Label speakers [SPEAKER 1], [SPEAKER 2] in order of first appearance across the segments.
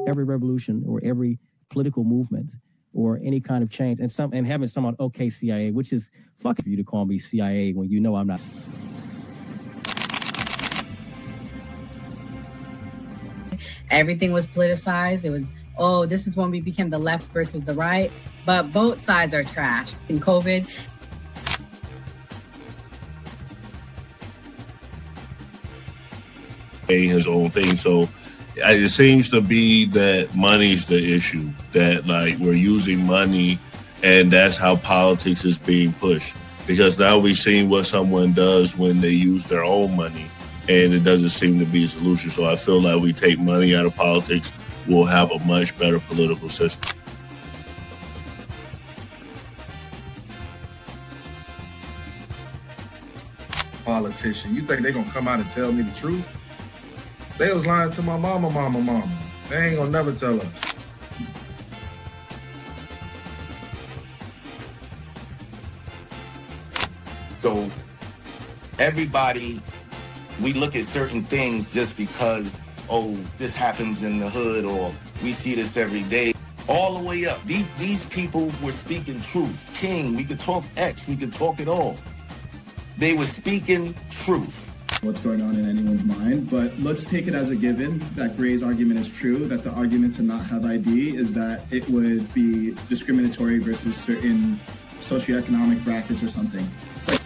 [SPEAKER 1] every revolution or every political movement or any kind of change, and having someone, okay, CIA, which is fucking for you to call me CIA when you know I'm not.
[SPEAKER 2] Everything was politicized. It was, oh, this is when we became the left versus the right. But both sides are trash. In COVID,
[SPEAKER 3] his own thing. So it seems to be that money's the issue, that like we're using money and that's how politics is being pushed. Because now we've seen what someone does when they use their own money, and it doesn't seem to be a solution. So I feel like we take money out of politics, we'll have a much better political system.
[SPEAKER 4] Politician, you think they're gonna come out and tell me the truth? They was lying to my mama. They ain't gonna never tell us.
[SPEAKER 5] So everybody, we look at certain things just because, oh, this happens in the hood or we see this every day. All the way up. These people were speaking truth. King, we could talk X, we could talk it all. They were speaking truth.
[SPEAKER 6] What's going on in anyone's mind, but let's take it as a given that Gray's argument is true, that the argument to not have ID is that it would be discriminatory versus certain socioeconomic brackets or something. It's like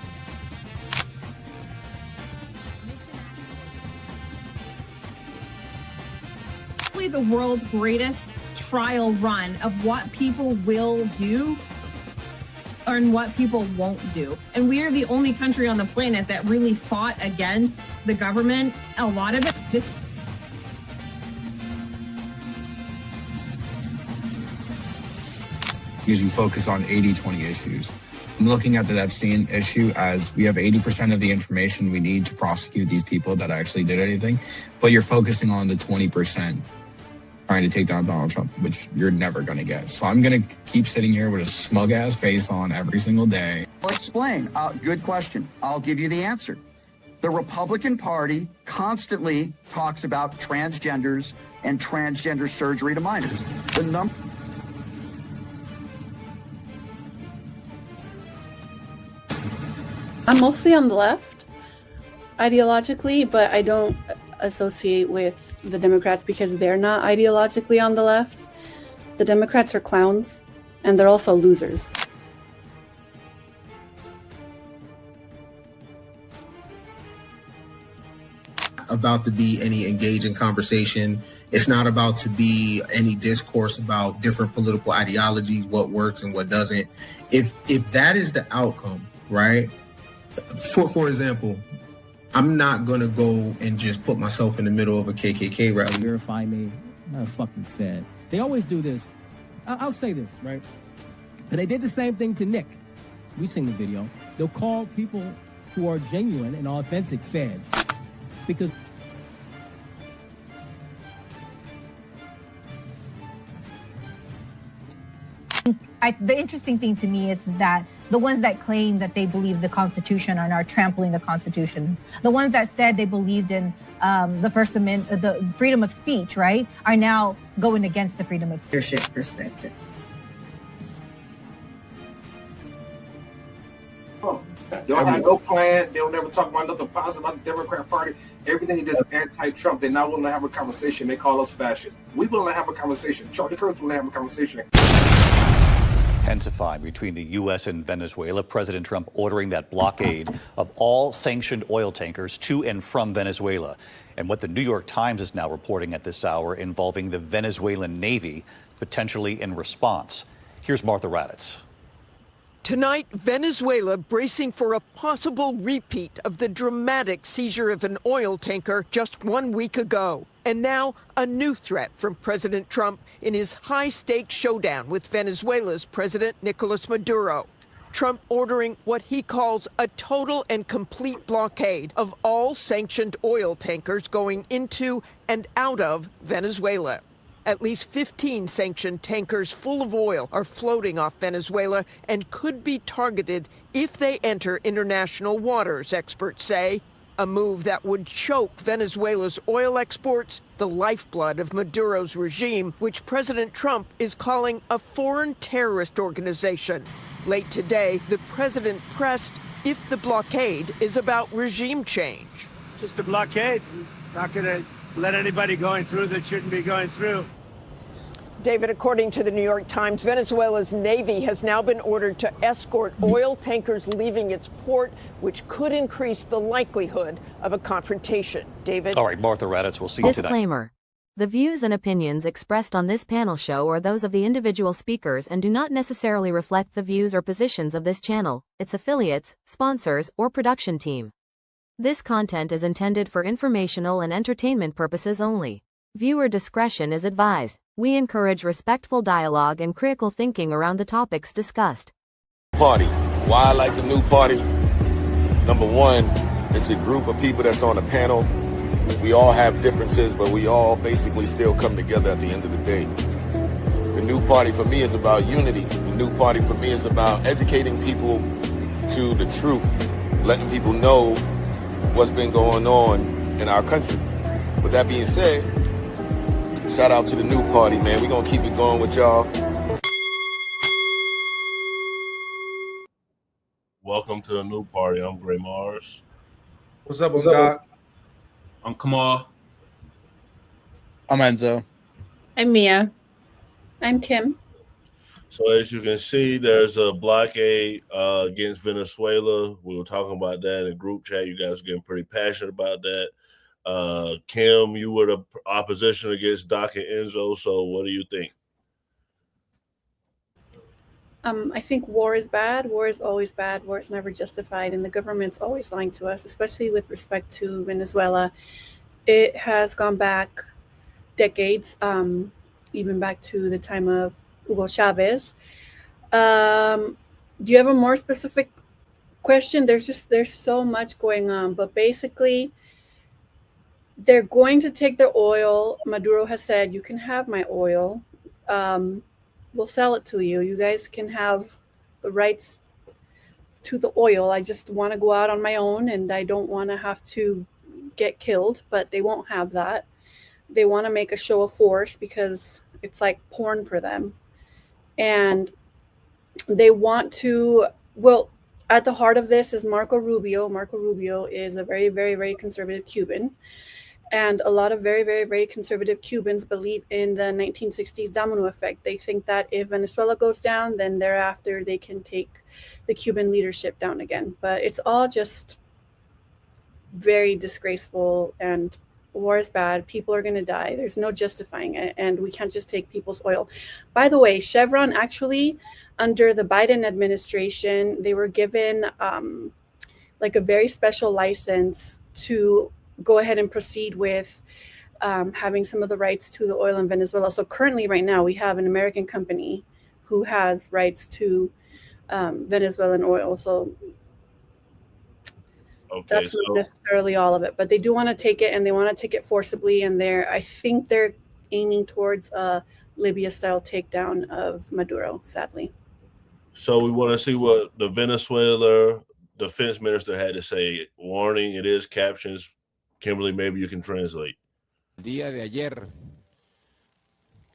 [SPEAKER 7] the world's greatest trial run of what people will do and what people won't do. And we are the only country on the planet that really fought against the government. A lot of it,
[SPEAKER 8] because you focus on 80-20 issues. I'm looking at the Epstein issue as we have 80% of the information we need to prosecute these people that actually did anything, but you're focusing on the 20% trying to take down Donald Trump, which you're never going to get. So I'm going to keep sitting here with a smug-ass face on every single day.
[SPEAKER 9] I'll explain. Good question. I'll give you the answer. The Republican Party constantly talks about transgenders and transgender surgery to minors.
[SPEAKER 10] I'm mostly on the left, ideologically, but I don't associate with the Democrats because they're not ideologically on the left. The Democrats are clowns, and they're also losers.
[SPEAKER 11] About to be any engaging conversation. It's not about to be any discourse about different political ideologies, what works and what doesn't. If that is the outcome, right? For example, I'm not going to go and just put myself in the middle of a KKK rally.
[SPEAKER 1] Verify me. I'm not a fucking Fed. They always do this. I'll say this, right? And they did the same thing to Nick. We've seen the video. They'll call people who are genuine and authentic Feds. Because
[SPEAKER 12] the interesting thing to me is that the ones that claim that they believe the Constitution are now trampling the Constitution. The ones that said they believed in the First Amendment, the freedom of speech, right, are now going against the freedom of
[SPEAKER 2] leadership perspective.
[SPEAKER 13] They don't have no plan. They don't ever talk about nothing positive about the Democrat Party. Everything is just anti-Trump. They're not willing to have a conversation. They call us fascists. We willing to have a conversation. Charlie Kirk's willing to have a conversation.
[SPEAKER 14] Intensifying between the U.S. and Venezuela, President Trump ordering that blockade of all sanctioned oil tankers to and from Venezuela. And what the New York Times is now reporting at this hour involving the Venezuelan Navy, potentially in response. Here's Martha Raddatz.
[SPEAKER 15] Tonight, Venezuela bracing for a possible repeat of the dramatic seizure of an oil tanker just 1 week ago. And now a new threat from President Trump in his high-stakes showdown with Venezuela's President Nicolas Maduro. Trump ordering what he calls a total and complete blockade of all sanctioned oil tankers going into and out of Venezuela. At least 15 sanctioned tankers full of oil are floating off Venezuela and could be targeted if they enter international waters, experts say. a move that would choke Venezuela's oil exports, the lifeblood of Maduro's regime, which President Trump is calling a foreign terrorist organization. Late today, the president pressed if the blockade is about regime change.
[SPEAKER 16] Just a blockade. Not going to let anybody going through that shouldn't be going through.
[SPEAKER 15] David, according to the New York Times, Venezuela's Navy has now been ordered to escort oil tankers leaving its port, which could increase the likelihood of a confrontation. David?
[SPEAKER 14] All right, Martha Raddatz, we'll see you tonight.
[SPEAKER 17] Disclaimer. The views and opinions expressed on this panel show are those of the individual speakers and do not necessarily reflect the views or positions of this channel, its affiliates, sponsors, or production team. This content is intended for informational and entertainment purposes only. Viewer discretion is advised. We encourage respectful dialogue and critical thinking around the topics discussed.
[SPEAKER 18] Party. Why I like the new party? Number one, it's a group of people that's on a panel. We all have differences, but we all basically still come together at the end of the day. The new party for me is about unity. The new party for me is about educating people to the truth, letting people know what's been going on in our country. With that being said, shout out to the new party, man. We're going to keep it going with y'all.
[SPEAKER 3] Welcome to the new party. I'm Gray Mars.
[SPEAKER 4] What's up, Doc?
[SPEAKER 19] I'm Kamal.
[SPEAKER 20] I'm Enzo.
[SPEAKER 10] I'm Mia. I'm Kim.
[SPEAKER 3] So as you can see, there's a blockade against Venezuela. We were talking about that in the group chat. You guys are getting pretty passionate about that. Kim, you were the opposition against Doc and Enzo. So what do you think?
[SPEAKER 10] I think war is bad. War is always bad. War is never justified. And the government's always lying to us, especially with respect to Venezuela. It has gone back decades, even back to the time of Hugo Chavez. Do you have a more specific question? There's so much going on. But basically, they're going to take their oil. Maduro has said, you can have my oil. We'll sell it to you. You guys can have the rights to the oil. I just want to go out on my own and I don't want to have to get killed, but they won't have that. They want to make a show of force because it's like porn for them. And they want to, well, at the heart of this is Marco Rubio. Marco Rubio is a very, very, very conservative Cuban. And a lot of very, very, very conservative Cubans believe in the 1960s domino effect. They think that if Venezuela goes down, then thereafter they can take the Cuban leadership down again. But it's all just very disgraceful, and war is bad. People are going to die. There's no justifying it. And we can't just take people's oil. By the way, Chevron actually, under the Biden administration, they were given like a very special license to go ahead and proceed with having some of the rights to the oil in Venezuela. So currently right now we have an American company who has rights to Venezuelan oil. So that's not necessarily all of it, but they do want to take it, and they want to take it forcibly. And I think they're aiming towards a Libya-style takedown of Maduro, sadly.
[SPEAKER 3] So we want to see what the Venezuela defense minister had to say. Warning, it is captions. Kimberly, maybe you can translate.
[SPEAKER 21] El día de ayer,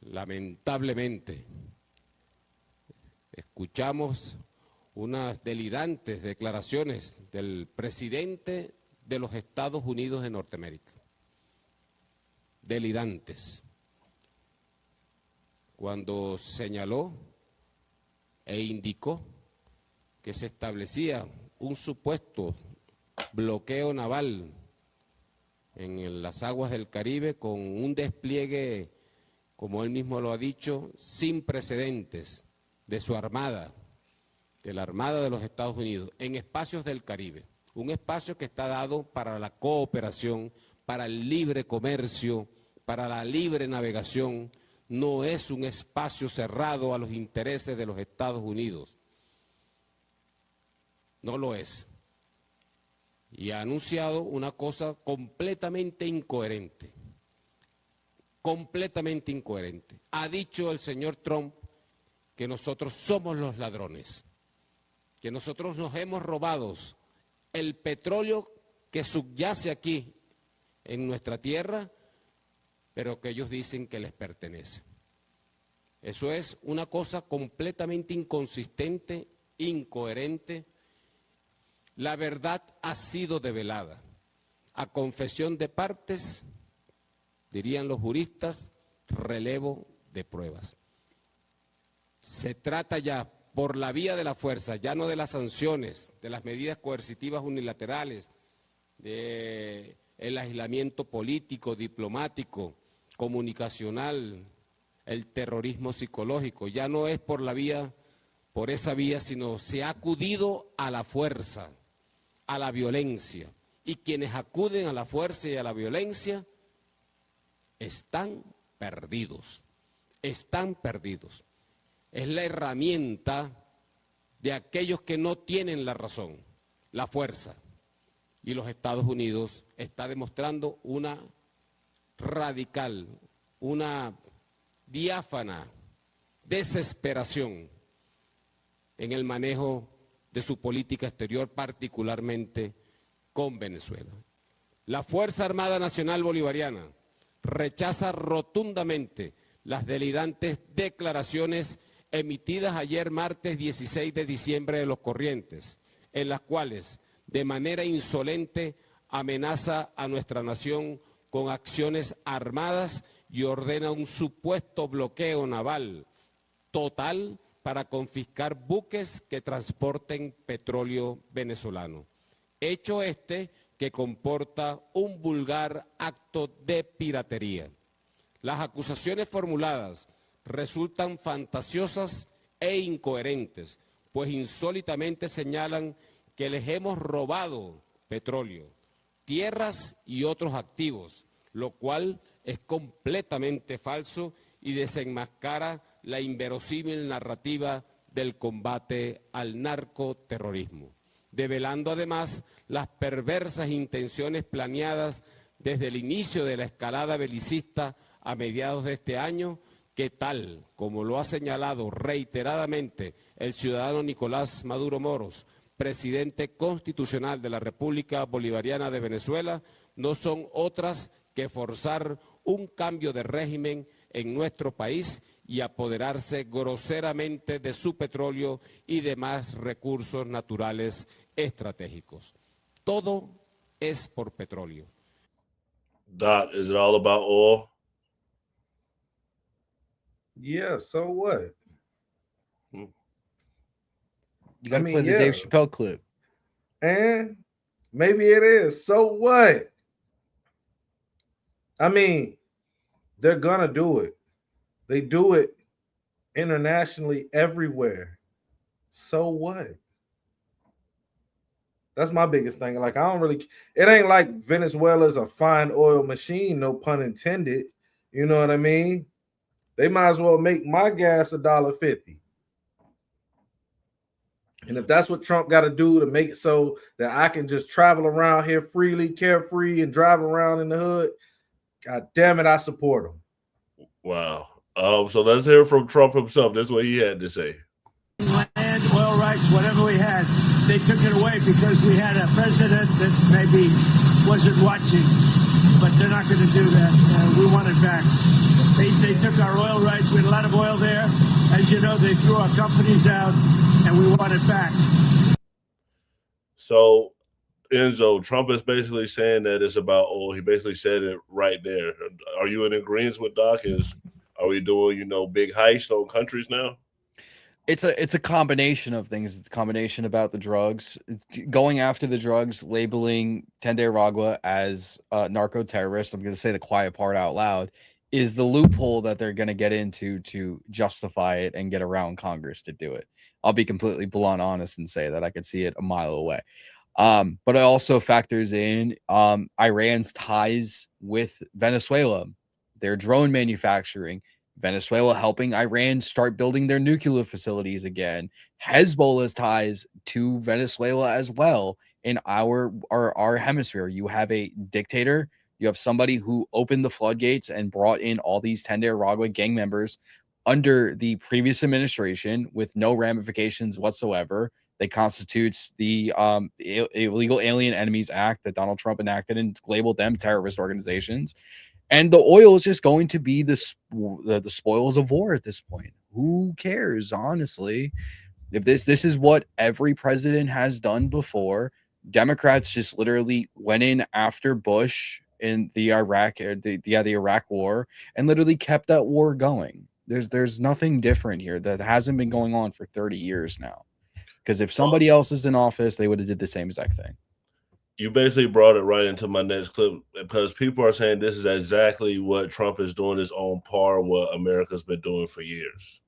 [SPEAKER 21] lamentablemente, escuchamos unas delirantes declaraciones del presidente de los Estados Unidos de Norteamérica. Delirantes. Cuando señaló e indicó que se establecía un supuesto bloqueo naval en las aguas del Caribe con un despliegue, como él mismo lo ha dicho, sin precedentes de su armada, de la Armada de los Estados Unidos, en espacios del Caribe. Un espacio que está dado para la cooperación, para el libre comercio, para la libre navegación. No es un espacio cerrado a los intereses de los Estados Unidos. No lo es. Y ha anunciado una cosa completamente incoherente. Completamente incoherente. Ha dicho el señor Trump que nosotros somos los ladrones, que nosotros nos hemos robado el petróleo que subyace aquí en nuestra tierra, pero que ellos dicen que les pertenece. Eso es una cosa completamente inconsistente, incoherente. La verdad ha sido develada. A confesión de partes, dirían los juristas, relevo de pruebas. Se trata ya por la vía de la fuerza, ya no de las sanciones, de las medidas coercitivas unilaterales, del aislamiento político, diplomático, comunicacional, el terrorismo psicológico. Ya no es por esa vía, sino se ha acudido a la fuerza, a la violencia. Y quienes acuden a la fuerza y a la violencia están perdidos. Están perdidos. Es la herramienta de aquellos que no tienen la razón, la fuerza. Y los Estados Unidos está demostrando una radical, una diáfana desesperación en el manejo de su política exterior, particularmente con Venezuela. La Fuerza Armada Nacional Bolivariana rechaza rotundamente las delirantes declaraciones emitidas ayer martes 16 de diciembre de los Corrientes, en las cuales de manera insolente amenaza a nuestra nación con acciones armadas y ordena un supuesto bloqueo naval total para confiscar buques que transporten petróleo venezolano. Hecho este que comporta un vulgar acto de piratería. Las acusaciones formuladas resultan fantasiosas e incoherentes, pues insólitamente señalan que les hemos robado petróleo, tierras y otros activos, lo cual es completamente falso y desenmascara la inverosímil narrativa del combate al narcoterrorismo, develando además las perversas intenciones planeadas desde el inicio de la escalada belicista a mediados de este año, que tal como lo ha señalado reiteradamente el ciudadano Nicolás Maduro Moros, presidente constitucional de la República Bolivariana de Venezuela, no son otras que forzar un cambio de régimen en nuestro país y apoderarse groseramente de su petróleo y demás recursos naturales estratégicos. Todo es por petróleo.
[SPEAKER 3] Doc, is it all about oil?
[SPEAKER 4] Yeah, so what?
[SPEAKER 20] You got to play the Dave Chappelle clip.
[SPEAKER 4] And maybe it is. So what? I mean, they're gonna do it. They do it internationally everywhere. So what? That's my biggest thing. Like, I don't really, it ain't like Venezuela's a fine oil machine, no pun intended. You know what I mean? They might as well make my gas $1.50. And if that's what Trump got to do to make it so that I can just travel around here freely, carefree, and drive around in the hood, God damn it, I support him.
[SPEAKER 3] Wow. So let's hear from Trump himself. That's what he had to say.
[SPEAKER 16] Land, oil rights, whatever we had, they took it away because we had a president that maybe wasn't watching. But they're not going to do that. We want it back. They took our oil rights. We had a lot of oil there. As you know, they threw our companies out, and we want it back.
[SPEAKER 3] So, Enzo, Trump is basically saying that it's about oil. He basically said it right there. Are you in agreement with Doc? Are we doing, big heists on countries now?
[SPEAKER 20] It's a combination of things. It's a combination about the drugs, going after the drugs, labeling Tendai as a narco terrorist. I'm going to say the quiet part out loud is the loophole that they're going to get into to justify it and get around Congress to do it. I'll be completely blunt, honest, and say that I could see it a mile away. But it also factors in Iran's ties with Venezuela, their drone manufacturing, Venezuela helping Iran start building their nuclear facilities again, Hezbollah's ties to Venezuela as well in our hemisphere. You have a dictator, you have somebody who opened the floodgates and brought in all these Tendai gang members under the previous administration with no ramifications whatsoever. that constitutes the Illegal Alien Enemies Act that Donald Trump enacted and labeled them terrorist organizations. And the oil is just going to be the spoils of war at this point. Who cares, honestly? If this is what every president has done before, Democrats just literally went in after Bush in the Iraq war and literally kept that war going. There's nothing different here that hasn't been going on for 30 years now. Because if somebody else is in office, they would have did the same exact thing.
[SPEAKER 3] You basically brought it right into my next clip, because people are saying this is exactly what Trump is doing, is on par what America's been doing for years.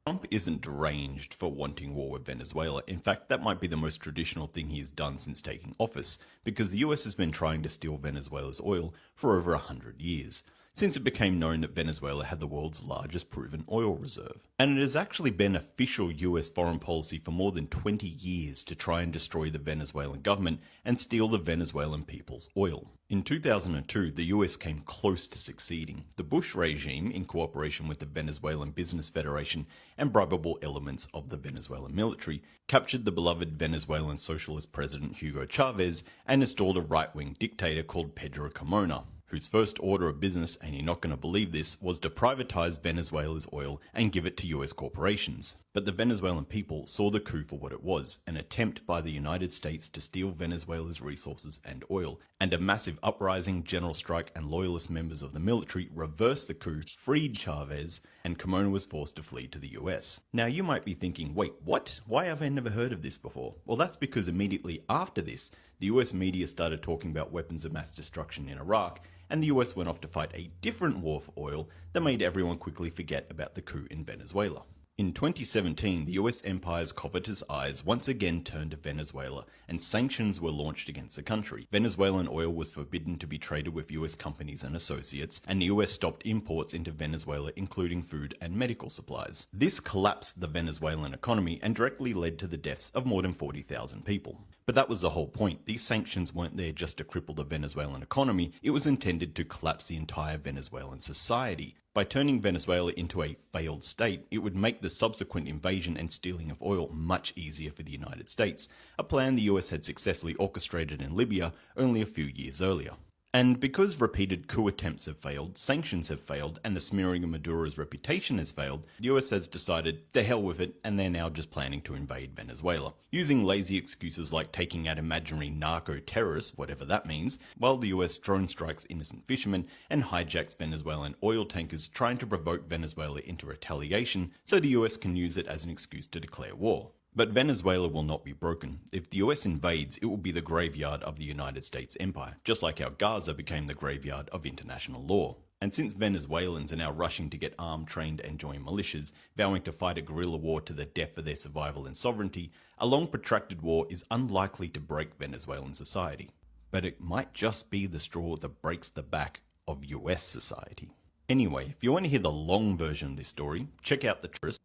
[SPEAKER 5] Trump isn't deranged for wanting war with Venezuela. In fact, that might be the most traditional thing he's done since taking office, because the US has been trying to steal Venezuela's oil for over 100 years. Since it became known that Venezuela had the world's largest proven oil reserve. And it has actually been official US foreign policy for more than 20 years to try and destroy the Venezuelan government and steal the Venezuelan people's oil. In 2002, the US came close to succeeding. The Bush regime, in cooperation with the Venezuelan Business Federation and bribable elements of the Venezuelan military, captured the beloved Venezuelan socialist president Hugo Chavez and installed a right-wing dictator called Pedro Carmona, whose first order of business, and you're not going to believe this, was to privatize Venezuela's oil and give it to US corporations. But the Venezuelan people saw the coup for what it was, an attempt by the United States to steal Venezuela's resources and oil, and a massive uprising, general strike, and loyalist members of the military reversed the coup, freed Chavez, and Carmona was forced to flee to the US. Now you might be thinking, wait, what? Why have I never heard of this before? Well, that's because immediately after this, the US media started talking about weapons of mass destruction in Iraq, and the US went off to fight a different war for oil that made everyone quickly forget about the coup in Venezuela. In 2017, the US empire's covetous eyes once again turned to Venezuela, and sanctions were launched against the country. Venezuelan oil was forbidden to be traded with US companies and associates, and the US stopped imports into Venezuela, including food and medical supplies. This collapsed the Venezuelan economy and directly led to the deaths of more than 40,000 people. But that was the whole point. These sanctions weren't there just to cripple the Venezuelan economy, it was intended to collapse the entire Venezuelan society. By turning Venezuela into a failed state, it would make the subsequent invasion and stealing of oil much easier for the United States, a plan the US had successfully orchestrated in Libya only a few years earlier. And because repeated coup attempts have failed, sanctions have failed, and the smearing of Maduro's reputation has failed, the US has decided, to hell with it, and they're now just planning to invade Venezuela, using lazy excuses like taking out imaginary narco-terrorists, whatever that means, while the US drone strikes innocent fishermen and hijacks Venezuelan oil tankers, trying to provoke Venezuela into retaliation so the US can use it as an excuse to declare war. But Venezuela will not be broken. If the US invades, it will be the graveyard of the United States empire, just like how Gaza became the graveyard of international law. And since Venezuelans are now rushing to get armed, trained, and join militias, vowing to fight a guerrilla war to the death for their survival and sovereignty, a long protracted war is unlikely to break Venezuelan society. But it might just be the straw that breaks the back of US society. Anyway, if you want to hear the long version of this story, check out the Trist.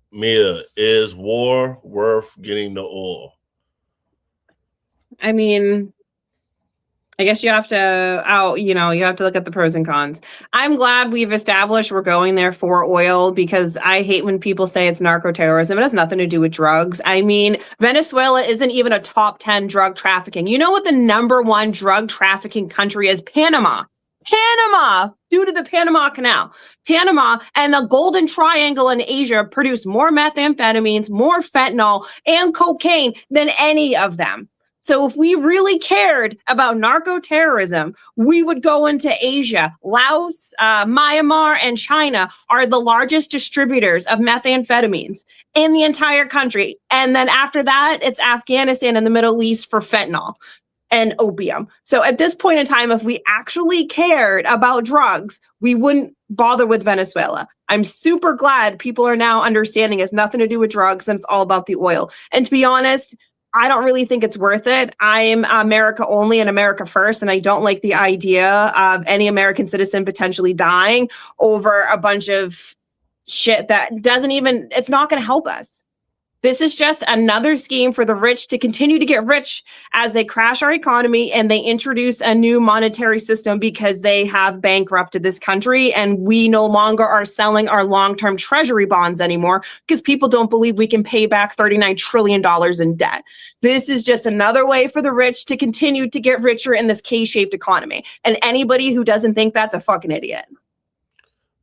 [SPEAKER 3] Mia, is war worth getting the oil?
[SPEAKER 22] I mean, I guess you have to you have to look at the pros and cons. I'm glad we've established we're going there for oil, because I hate when people say it's narco-terrorism. It has nothing to do with drugs. I mean, Venezuela isn't even a top 10 drug trafficking. You know what the #1 drug trafficking country is? Panama. Panama, due to the Panama Canal. Panama and the Golden Triangle in Asia produce more methamphetamines, more fentanyl, and cocaine than any of them. So if we really cared about narco-terrorism, we would go into Asia. Laos, Myanmar, and China are the largest distributors of methamphetamines in the entire country. And then after that, it's Afghanistan and the Middle East for fentanyl and opium. So at this point in time, if we actually cared about drugs, we wouldn't bother with Venezuela. I'm super glad people are now understanding it's nothing to do with drugs and it's all about the oil. And to be honest, I don't really think it's worth it. I'm America only and America first, and I don't like the idea of any American citizen potentially dying over a bunch of shit that it's not going to help us. This is just another scheme for the rich to continue to get rich as they crash our economy and they introduce a new monetary system because they have bankrupted this country and we no longer are selling our long-term treasury bonds anymore because people don't believe we can pay back $39 trillion in debt. This is just another way for the rich to continue to get richer in this K-shaped economy. And anybody who doesn't think that's a fucking idiot.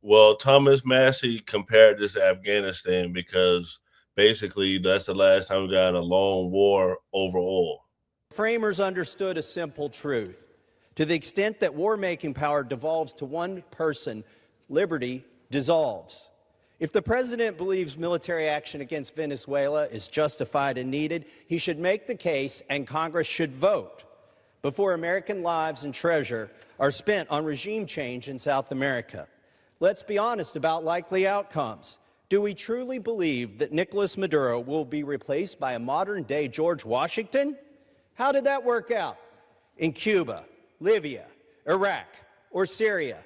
[SPEAKER 3] Well, Thomas Massey compared this to Afghanistan because basically that's the last time we got a long war over oil.
[SPEAKER 6] Framers understood a simple truth. To the extent that war-making power devolves to one person, liberty dissolves. If the president believes military action against Venezuela is justified and needed, he should make the case and Congress should vote before American lives and treasure are spent on regime change in South America. Let's be honest about likely outcomes. Do we truly believe that Nicolas Maduro will be replaced by a modern-day George Washington? How did that work out? In Cuba, Libya, Iraq, or Syria,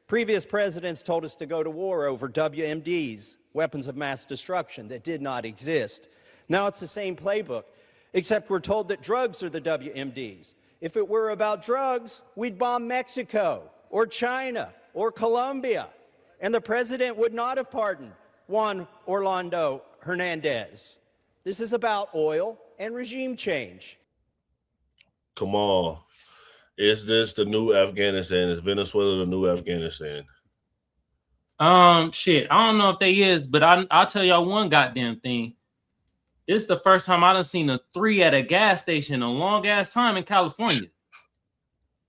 [SPEAKER 6] previous presidents told us to go to war over WMDs, weapons of mass destruction, that did not exist. Now it's the same playbook, except we're told that drugs are the WMDs. If it were about drugs, we'd bomb Mexico or China or Colombia, and the president would not have pardoned Juan Orlando Hernandez. This is about oil and regime change.
[SPEAKER 3] Come on. Is this the new Afghanistan? Is Venezuela the new Afghanistan?
[SPEAKER 7] Shit, I don't know if they is, but I'll tell y'all one goddamn thing. It's the first time I done seen a 3 at a gas station in a long ass time in California.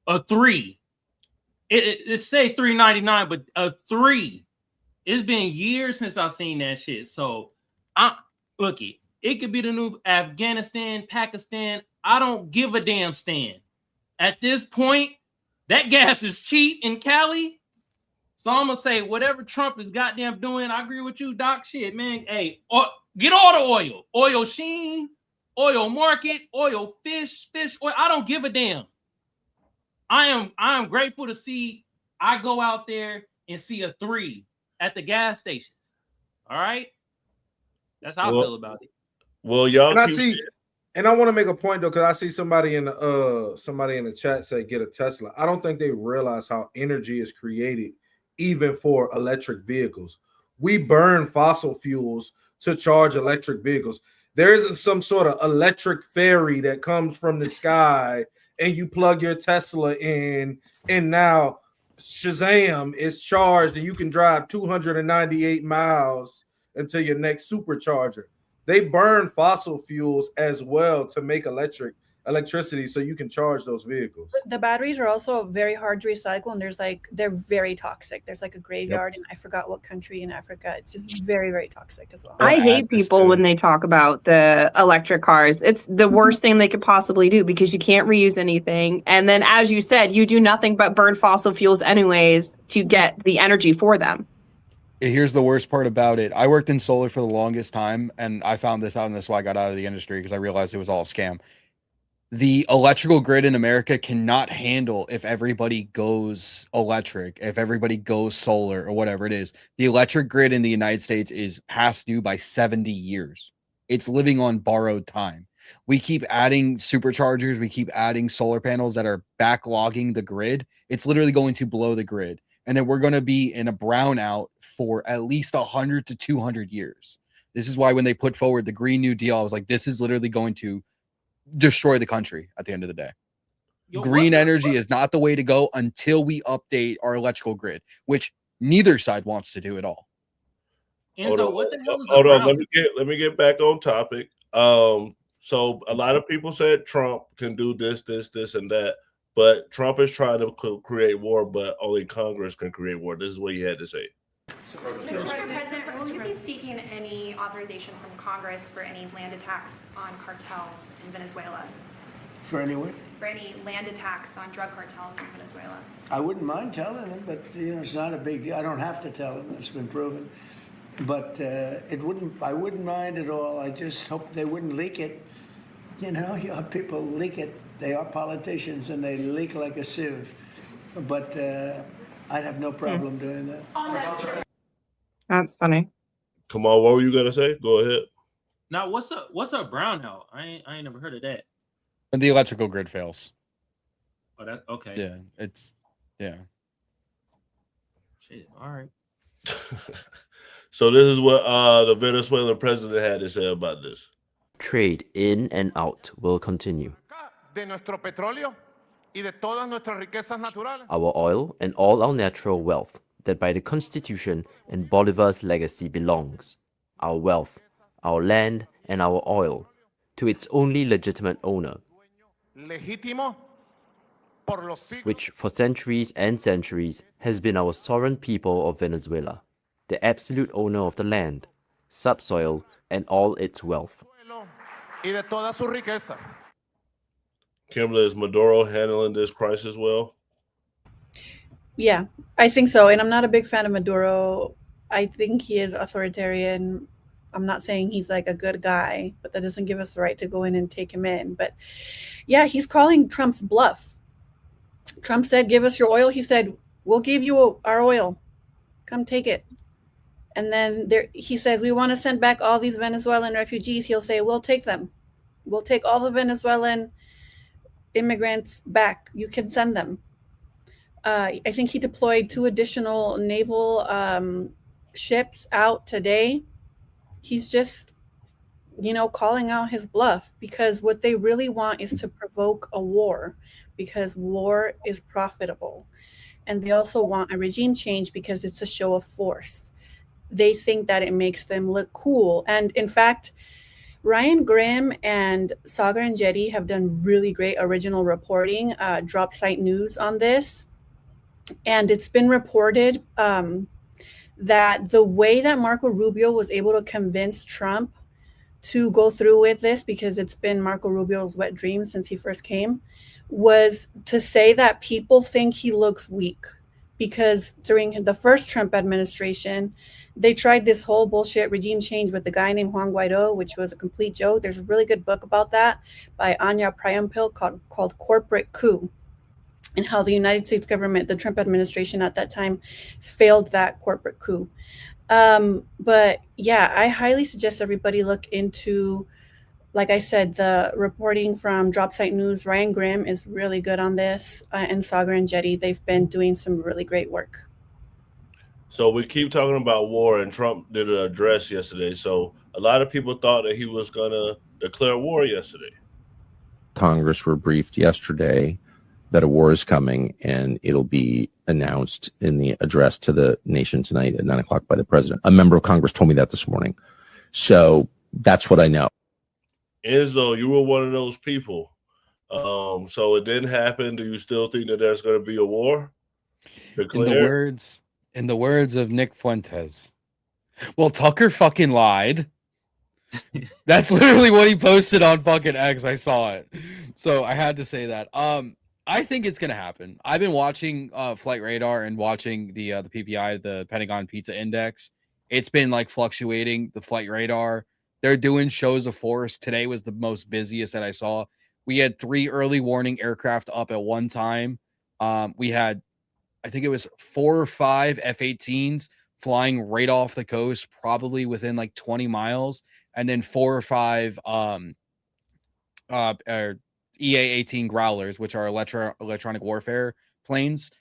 [SPEAKER 7] A 3. It say $3.99, but a 3. It's been years since I've seen that shit. So it could be the new Afghanistan, Pakistan. I don't give a damn stand. At this point, that gas is cheap in Cali. So I'm gonna say whatever Trump is goddamn doing, I agree with you, Doc. Shit, man. Hey, get all the oil. Oil Sheen, oil market, oil fish oil. I don't give a damn. I am grateful to see I go out there and see a 3 at the gas stations. All right. That's how I feel about it.
[SPEAKER 3] Well, y'all
[SPEAKER 4] and I want to make a point though, because I see somebody in the chat say get a Tesla. I don't think they realize how energy is created even for electric vehicles. We burn fossil fuels to charge electric vehicles. There isn't some sort of electric ferry that comes from the sky and you plug your Tesla in, and now Shazam is charged and you can drive 298 miles until your next supercharger. They burn fossil fuels as well to make electricity so you can charge those vehicles.
[SPEAKER 10] The batteries are also very hard to recycle, and they're very toxic. There's like a graveyard in I forgot what country in Africa. It's just very, very toxic as well.
[SPEAKER 22] I hate people when they talk about the electric cars. It's the worst thing they could possibly do because you can't reuse anything. And then, as you said, you do nothing but burn fossil fuels anyways to get the energy for them.
[SPEAKER 20] Here's the worst part about it. I worked in solar for the longest time, and I found this out, and that's why I got out of the industry, because I realized it was all a scam. The electrical grid in America cannot handle if everybody goes electric, if everybody goes solar or whatever it is. The electric grid in the United States is past due by 70 years. It's living on borrowed time. We keep adding superchargers. We keep adding solar panels that are backlogging the grid. It's literally going to blow the grid. And then we're going to be in a brownout for at least 100 to 200 years. This is why when they put forward the Green New Deal, I was like, this is literally going to destroy the country at the end of the day. Green energy is not the way to go until we update our electrical grid, which neither side wants to do at all.
[SPEAKER 7] Hold
[SPEAKER 3] on. Let me get back on topic. So a lot of people said Trump can do this, and that. But Trump is trying to create war, but only Congress can create war. This is what he had to say.
[SPEAKER 23] Mr. President, will you be seeking any authorization from Congress for any land attacks on cartels in Venezuela?
[SPEAKER 16] For any what?
[SPEAKER 23] For any land attacks on drug cartels in Venezuela?
[SPEAKER 16] I wouldn't mind telling him, but it's not a big deal. I don't have to tell him. It's been proven. But I wouldn't mind at all. I just hope they wouldn't leak it. You have people leak it. They are politicians and they leak like a sieve. But I'd have no problem doing that.
[SPEAKER 22] That's funny.
[SPEAKER 3] Come on, what were you gonna say? Go ahead.
[SPEAKER 7] Now, what's a brownout? I ain't never heard of that.
[SPEAKER 20] And the electrical grid fails.
[SPEAKER 7] Oh, that okay.
[SPEAKER 20] Yeah, it's
[SPEAKER 7] Shit. All right.
[SPEAKER 3] So this is what the Venezuelan president had to say about this.
[SPEAKER 8] Trade in and out will continue.
[SPEAKER 18] De nuestro petróleo y de todas nuestras riquezas naturales.
[SPEAKER 8] Our oil and all our natural wealth that by the Constitution and Bolivar's legacy belongs, our wealth, our land and our oil, to its only legitimate owner,
[SPEAKER 18] Legítimo por los siglos.
[SPEAKER 8] which for centuries and centuries has been our sovereign people of Venezuela, the absolute owner of the land, subsoil, and all its wealth.
[SPEAKER 18] Y de toda su riqueza.
[SPEAKER 3] Kimberly, is Maduro handling this crisis well?
[SPEAKER 10] Yeah, I think so. And I'm not a big fan of Maduro. I think he is authoritarian. I'm not saying he's like a good guy, but that doesn't give us the right to go in and take him in. But yeah, he's calling Trump's bluff. Trump said, give us your oil. He said, we'll give you our oil. Come take it. And then he says, we want to send back all these Venezuelan refugees. He'll say, we'll take them. We'll take all the Venezuelan immigrants back. You can send them. I think he deployed 2 additional naval ships out today. He's just, calling out his bluff, because what they really want is to provoke a war, because war is profitable. And they also want a regime change because it's a show of force. They think that it makes them look cool. And in fact, Ryan Grimm and Sagar and Jetty have done really great original reporting, drop site news on this. And it's been reported that the way that Marco Rubio was able to convince Trump to go through with this, because it's been Marco Rubio's wet dream since he first came, was to say that people think he looks weak. Because during the first Trump administration, they tried this whole bullshit regime change with the guy named Juan Guaido, which was a complete joke. There's a really good book about that by Anya Pryampil called Corporate Coup, and how the United States government, the Trump administration at that time, failed that corporate coup. But yeah, I highly suggest everybody look into, like I said, the reporting from Drop Site News. Ryan Grimm is really good on this, and Sagar and Jetty. They've been doing some really great work.
[SPEAKER 3] So we keep talking about war, and Trump did an address yesterday. So a lot of people thought that he was going to declare war yesterday.
[SPEAKER 9] Congress were briefed yesterday that a war is coming, and it'll be announced in the address to the nation tonight at 9 o'clock by the president. A member of Congress told me that this morning. So that's what I know.
[SPEAKER 3] Enzo, you were one of those people. So it didn't happen. Do you still think that there's going to be a war declared?
[SPEAKER 20] In the words of Nick Fuentes, well, Tucker fucking lied. That's literally what he posted on fucking X. I saw it. So I had to say that. I think it's gonna happen. I've been watching Flight Radar and watching the PPI, the Pentagon Pizza Index. It's been like fluctuating. The Flight Radar, they're doing shows of force. Today was the most busiest that I saw. We had 3 early warning aircraft up at one time. We had, I think it was 4 or 5 F-18s flying right off the coast, probably within like 20 miles, and then 4 or 5 EA-18 Growlers, which are electronic warfare planes.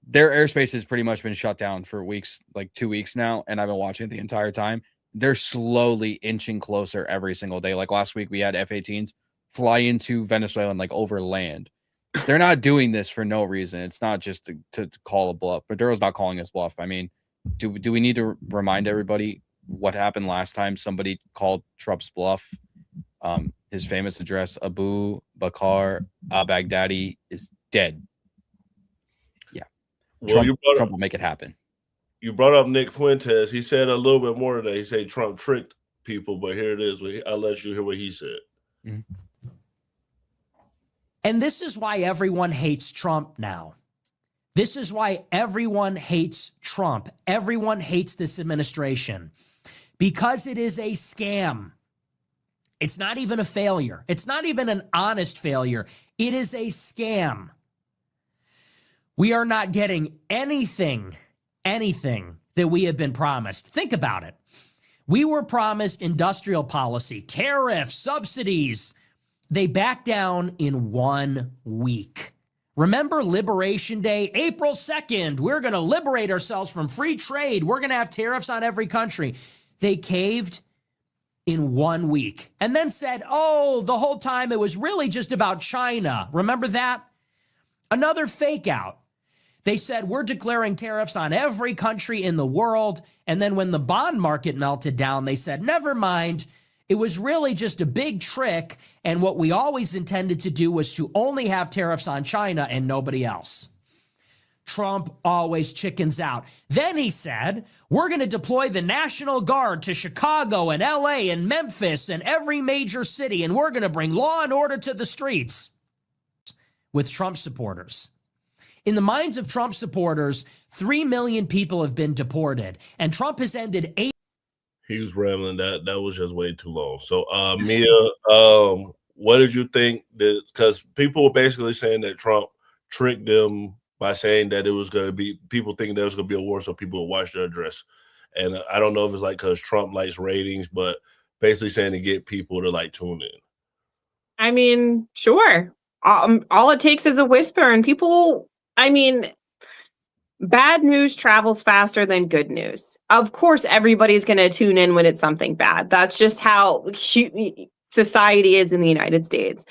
[SPEAKER 20] Their airspace has pretty much been shut down for weeks, like 2 weeks now, and I've been watching it the entire time. They're slowly inching closer every single day. Like last week, we had F-18s fly into Venezuela and like over land. They're not doing this for no reason. It's not just to call a bluff. Maduro's not calling us bluff. I mean, do we need to remind everybody what happened last time somebody called Trump's bluff? His famous address, Abu Bakr al-Baghdadi, is dead. Yeah.
[SPEAKER 3] Well,
[SPEAKER 20] Trump will make it happen.
[SPEAKER 3] You brought up Nick Fuentes. He said a little bit more today. He said Trump tricked people, but here it is. I'll let you hear what he said.
[SPEAKER 20] Mm-hmm.
[SPEAKER 11] And this is why everyone hates Trump now. This is why everyone hates Trump. Everyone hates this administration because it is a scam. It's not even a failure. It's not even an honest failure. It is a scam. We are not getting anything that we have been promised. Think about it. We were promised industrial policy, tariffs, subsidies. They backed down in 1 week. Remember Liberation Day, April 2nd, we're going to liberate ourselves from free trade. We're going to have tariffs on every country. They caved in 1 week and then said, oh, the whole time it was really just about China. Remember that? Another fake out. They said, we're declaring tariffs on every country in the world. And then when the bond market melted down, they said, never mind. It was really just a big trick. And what we always intended to do was to only have tariffs on China and nobody else. Trump always chickens out. Then he said, we're going to deploy the National Guard to Chicago and LA and Memphis and every major city. And we're going to bring law and order to the streets with Trump supporters. In the minds of Trump supporters, 3 million people have been deported, and Trump has ended 8.
[SPEAKER 3] He was rambling. That was just way too long. So, Mia, what did you think? Because people were basically saying that Trump tricked them by saying that it was going to be, people thinking there was going to be a war so people would watch the address. And I don't know if it's like because Trump likes ratings, but basically saying to get people to like tune in.
[SPEAKER 22] I mean, sure. All it takes is a whisper, and people, I mean, bad news travels faster than good news. Of course, everybody's going to tune in when it's something bad. That's just how society is in the United States.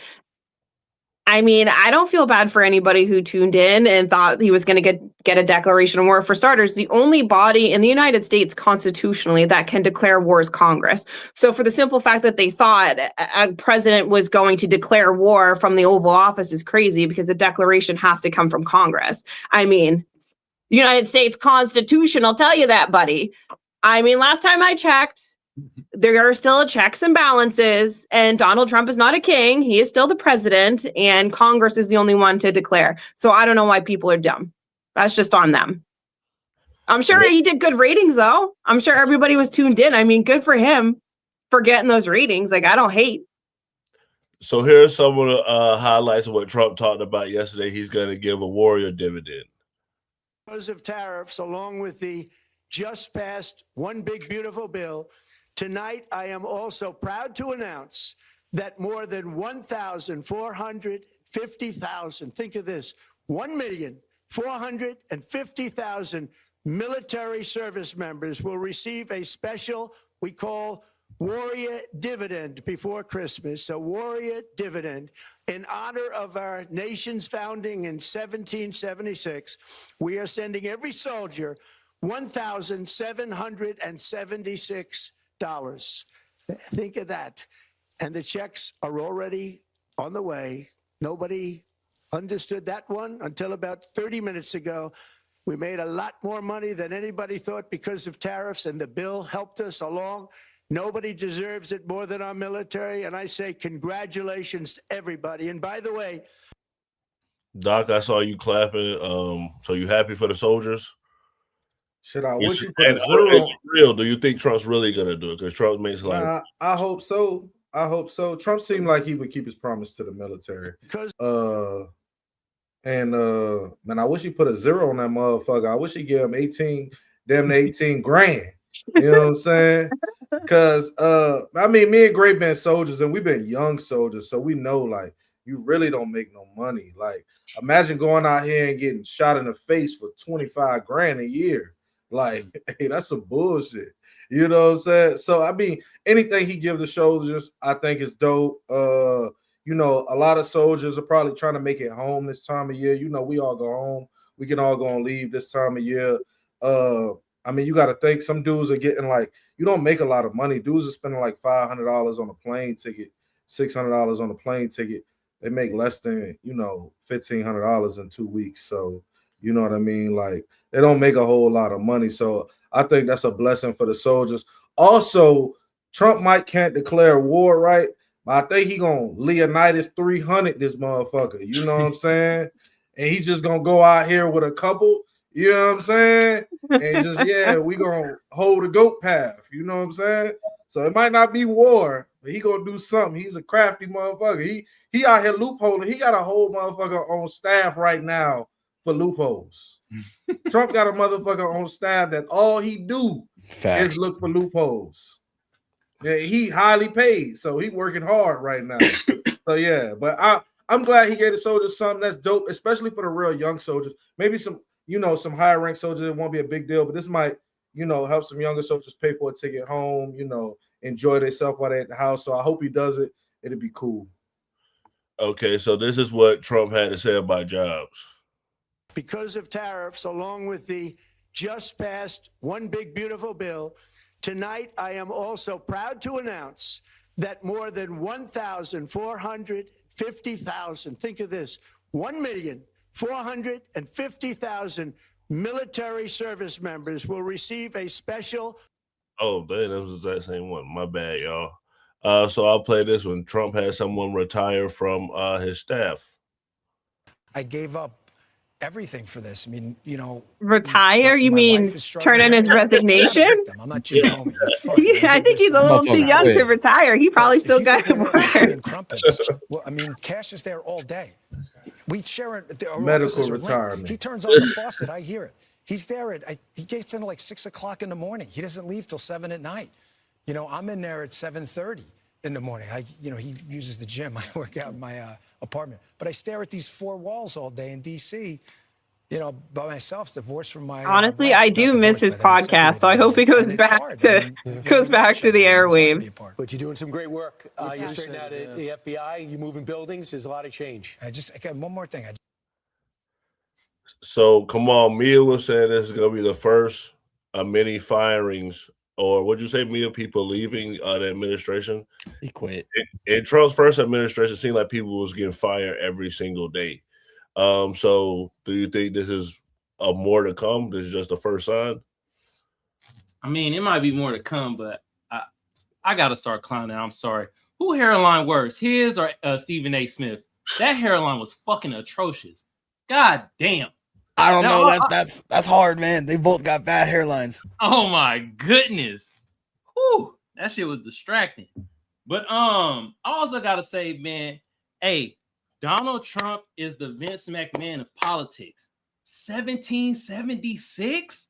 [SPEAKER 22] I mean, I don't feel bad for anybody who tuned in and thought he was going to get a declaration of war. For starters, the only body in the United States constitutionally that can declare war is Congress. So for the simple fact that they thought a president was going to declare war from the Oval Office is crazy, because the declaration has to come from Congress. I mean, the United States Constitution, I'll tell you that, buddy. I mean, last time I checked, there are still checks and balances, and Donald Trump is not a king. He is still the president, and Congress is the only one to declare. So I don't know why people are dumb. That's just on them. I'm sure he did good ratings, though. I'm sure everybody was tuned in. I mean, good for him for getting those ratings. Like, I don't hate.
[SPEAKER 3] So here's some of the highlights of what Trump talked about yesterday. He's going to give a warrior dividend.
[SPEAKER 1] Because of tariffs, along with the just passed One Big Beautiful Bill, tonight, I am also proud to announce that more than 1,450,000, think of this, 1,450,000 military service members will receive a special, we call warrior dividend before Christmas, a warrior dividend in honor of our nation's founding in 1776. We are sending every soldier $1,776. Think of that. And the checks are already on the way. Nobody understood that one until about 30 minutes ago. We made a lot more money than anybody thought because of tariffs, and the bill helped us along. Nobody deserves it more than our military, and I say congratulations to everybody. And by the way,
[SPEAKER 3] Doc, I saw you clapping. So you happy for the soldiers?
[SPEAKER 4] Should I wish you put a zero?
[SPEAKER 3] Is it real? Do you think Trump's really gonna do it? Because Trump makes like
[SPEAKER 4] I hope so. I hope so. Trump seemed like he would keep his promise to the military. Man, I wish he put a zero on that motherfucker. I wish he gave him 18 grand. You know what I'm saying? Because I mean, me and Gray been soldiers, and we've been young soldiers, so we know like you really don't make no money. Like, imagine going out here and getting shot in the face for 25 grand a year. Like, hey, that's some bullshit. You know what I'm saying? So I mean, anything he gives the soldiers, I think is dope. You know, a lot of soldiers are probably trying to make it home this time of year. You know, we all go home. We can all go on leave this time of year. I mean, you got to think some dudes are getting like, you don't make a lot of money. Dudes are spending like $500 on a plane ticket, $600 on a plane ticket. They make less than, you know, $1,500 in 2 weeks. So, you know what I mean? Like, they don't make a whole lot of money. So I think that's a blessing for the soldiers. Also, Trump can't declare war, right? But I think he gonna Leonidas 300 this motherfucker. You know what I'm saying? And he just gonna go out here with a couple. You know what I'm saying? And just, yeah, we gonna hold a goat path. You know what I'm saying? So it might not be war, but he gonna do something. He's a crafty motherfucker. He out here loopholing. He got a whole motherfucker on staff right now for loopholes. Trump got a motherfucker on staff that all he do is look for loopholes. Yeah, he highly paid, so he working hard right now. So yeah, but I'm glad he gave the soldiers something that's dope, especially for the real young soldiers. Maybe some, some higher ranked soldiers, it won't be a big deal, but this might, help some younger soldiers pay for a ticket home, enjoy themselves while they're at the house. So I hope he does it. It'll be cool.
[SPEAKER 3] Okay, so this is what Trump had to say about jobs.
[SPEAKER 1] Because of tariffs, along with the just passed one big beautiful bill, tonight I am also proud to announce that more than 1,450,000, think of this, 1,450,000 military service members will receive a special.
[SPEAKER 3] Oh, dang, that was the exact same one. My bad, y'all. So I'll play this one. Trump had someone retire from his staff.
[SPEAKER 2] I gave up everything for this. I mean,
[SPEAKER 22] retire? You mean turn in his resignation?
[SPEAKER 2] I'm not Jim Comey.
[SPEAKER 22] I think he's a little too young to retire. He probably still got to work.
[SPEAKER 2] Well, I mean, Cash is there all day. We share it.
[SPEAKER 4] Medical retirement.
[SPEAKER 2] He turns on the faucet. I hear it. He's there he gets in at like 6 o'clock in the morning. He doesn't leave till 7 at night. I'm in there at 7:30 in the morning. He uses the gym. I work out in my apartment, but I stare at these four walls all day in D.C. By myself, divorced from my.
[SPEAKER 22] Honestly, I do miss his podcast, so I hope he goes back to the airwaves.
[SPEAKER 12] But you're doing some great work. You straightened out the FBI. You're moving buildings. There's a lot of change.
[SPEAKER 2] I got one more thing.
[SPEAKER 3] So come on, Mia was saying this is going to be the first of many firings, or would you say Mia, people leaving the administration?
[SPEAKER 20] He quit.
[SPEAKER 3] In Trump's first administration, it seemed like people was getting fired every single day. So do you think this is more to come? This is just the first sign?
[SPEAKER 7] I mean, it might be more to come, but I got to start clowning. I'm sorry. Who hairline worse, his or Stephen A. Smith? That hairline was fucking atrocious. God damn.
[SPEAKER 20] I don't know. That's hard, man. They both got bad hairlines.
[SPEAKER 7] Oh my goodness. Whew, that shit was distracting. But I also gotta say, man, hey, Donald Trump is the Vince McMahon of politics. 1776?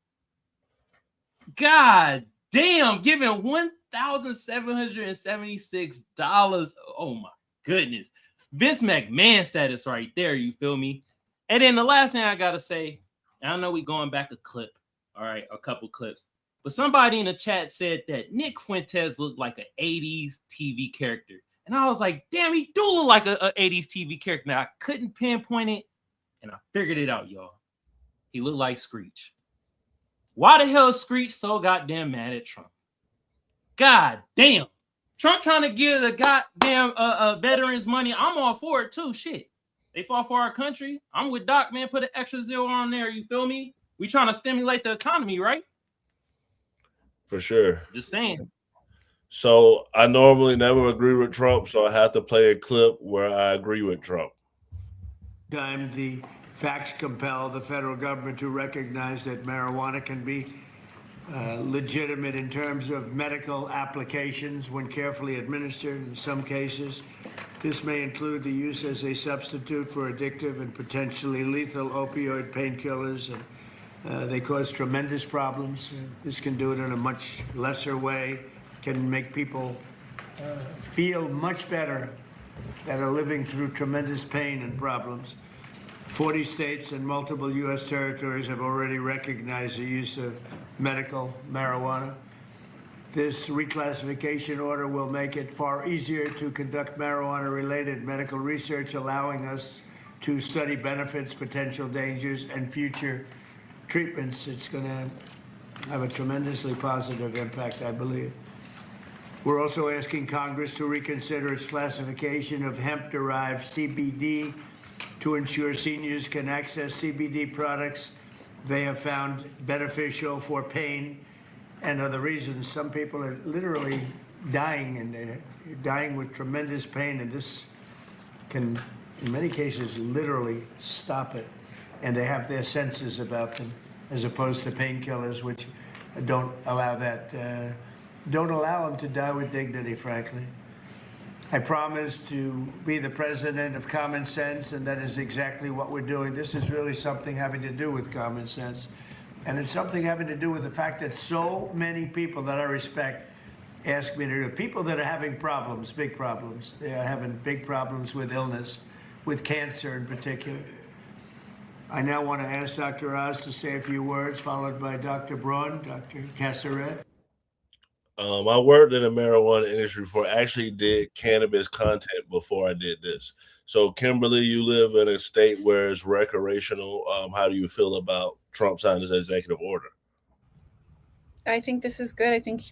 [SPEAKER 7] God damn, giving $1,776. Oh my goodness. Vince McMahon status right there, you feel me? And then the last thing I gotta say, and I know we going back a clip, all right, a couple clips, but somebody in the chat said that Nick Fuentes looked like an 80s TV character. And I was like, damn, he do look like a 80s TV character. Now, I couldn't pinpoint it, and I figured it out, y'all. He looked like Screech. Why the hell is Screech so goddamn mad at Trump? God damn. Trump trying to give the goddamn veterans money. I'm all for it, too. Shit. They fought for our country. I'm with Doc, man. Put an extra zero on there. You feel me? We trying to stimulate the economy, right?
[SPEAKER 3] For sure.
[SPEAKER 7] Just saying.
[SPEAKER 3] So I normally never agree with Trump, so I have to play a clip where I agree with Trump.
[SPEAKER 1] Time the facts compel the federal government to recognize that marijuana can be legitimate in terms of medical applications when carefully administered in some cases. This may include the use as a substitute for addictive and potentially lethal opioid painkillers. They cause tremendous problems. This can do it in a much lesser way, can make people feel much better that are living through tremendous pain and problems. 40 states and multiple U.S. territories have already recognized the use of medical marijuana. This reclassification order will make it far easier to conduct marijuana-related medical research, allowing us to study benefits, potential dangers, and future treatments. It's going to have a tremendously positive impact, I believe. We're also asking Congress to reconsider its classification of hemp-derived CBD to ensure seniors can access CBD products they have found beneficial for pain and other reasons. Some people are literally dying, and they're dying with tremendous pain, and this can, in many cases, literally stop it. And they have their senses about them, as opposed to painkillers, which don't allow that, don't allow them to die with dignity, frankly. I promise to be the president of common sense, and that is exactly what we're doing. This is really something having to do with common sense. And it's something having to do with the fact that so many people that I respect ask me to do. People that are having problems, big problems. They are having big problems with illness, with cancer in particular. I now want to ask Dr. Oz to say a few words, followed by Dr. Braun, Dr. Casseret.
[SPEAKER 3] I worked in the marijuana industry before. I actually did cannabis content before I did this. So, Kimberly, you live in a state where it's recreational. How do you feel about Trump signing his executive order?
[SPEAKER 10] I think this is good. I think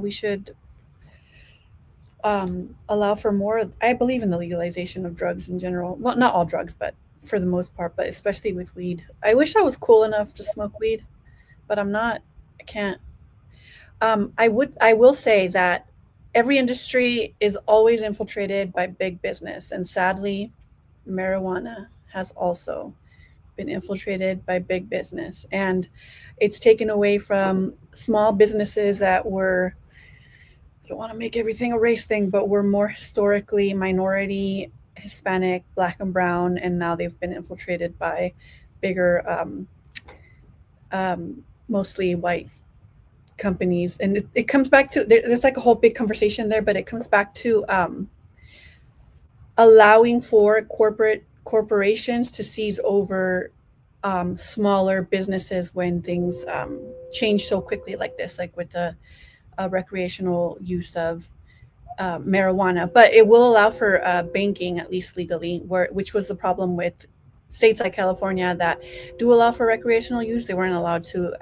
[SPEAKER 10] we should allow for more. I believe in the legalization of drugs in general. Well, not all drugs, but for the most part, but especially with weed. I wish I was cool enough to smoke weed, but I'm not. I can't. I will say that every industry is always infiltrated by big business, and sadly, marijuana has also been infiltrated by big business, and it's taken away from small businesses that were, I don't want to make everything a race thing, but were more historically minority, Hispanic, Black and brown, and now they've been infiltrated by bigger, mostly white companies. And it comes back to, there's like a whole big conversation there, but it comes back to allowing for corporations to seize over smaller businesses when things change so quickly like this, like with the recreational use of marijuana. But it will allow for banking, at least legally, which was the problem with states like California that do allow for recreational use. They weren't allowed to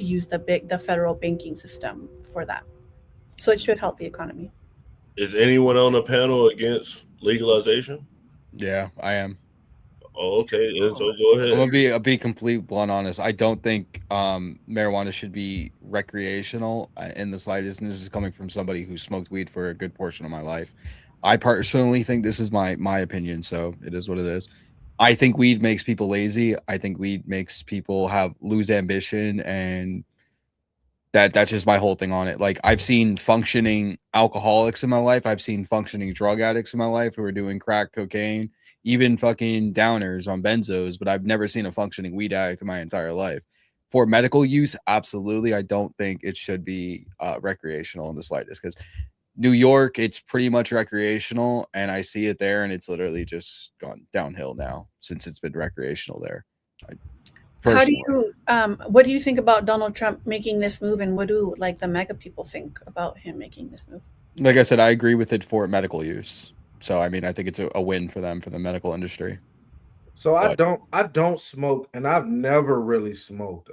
[SPEAKER 10] use the federal banking system for that. So it should help the economy.
[SPEAKER 3] Is anyone on the panel against legalization?
[SPEAKER 20] Yeah, I am.
[SPEAKER 3] Oh, okay. So go ahead.
[SPEAKER 20] I'm gonna be complete blunt honest. I don't think marijuana should be recreational in the slightest. And this is coming from somebody who smoked weed for a good portion of my life. I personally think, this is my opinion, so it is what it is. I think weed makes people lazy. I think weed makes people lose ambition, and that's just my whole thing on it. Like, I've seen functioning alcoholics in my life. I've seen functioning drug addicts in my life who are doing crack cocaine, even fucking downers on benzos, but I've never seen a functioning weed addict in my entire life. For medical use, absolutely. I don't think it should be recreational in the slightest, because New York, it's pretty much recreational, and I see it there, and it's literally just gone downhill now since it's been recreational there.
[SPEAKER 10] How do you what do you think about Donald Trump making this move, and what do like the MAGA people think about him making this move?
[SPEAKER 20] Like I said, I agree with it for medical use. So I mean, I think it's a win for them, for the medical industry.
[SPEAKER 4] So I don't smoke, and I've never really smoked.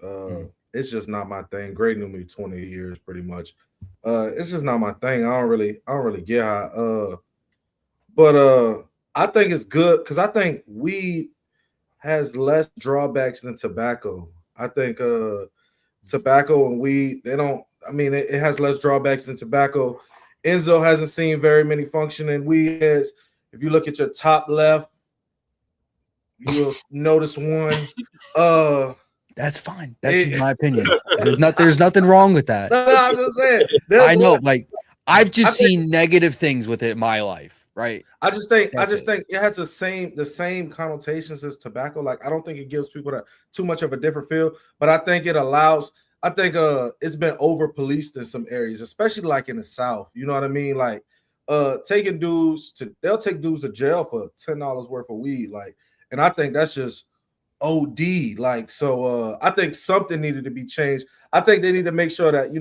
[SPEAKER 4] It's just not my thing. Gray knew me 20 years pretty much. It's just not my thing. I don't really get high. But I think it's good because I think weed has less drawbacks than tobacco. I think tobacco and weed, it has less drawbacks than tobacco. Enzo hasn't seen very many functioning weed heads. If you look at your top left, you'll notice one.
[SPEAKER 20] That's fine. That's just my opinion. There's nothing wrong with that.
[SPEAKER 4] No, I'm just saying.
[SPEAKER 20] I know, like I've just seen negative things with it in my life, right?
[SPEAKER 4] I just think it has the same connotations as tobacco. Like, I don't think it gives people too much of a different feel, but I think it allows. I think it's been over policed in some areas, especially like in the South. You know what I mean? Like they'll take dudes to jail for $10 worth of weed. Like, and I think that's just OD. Like, so I think something needed to be changed. I think they need to make sure that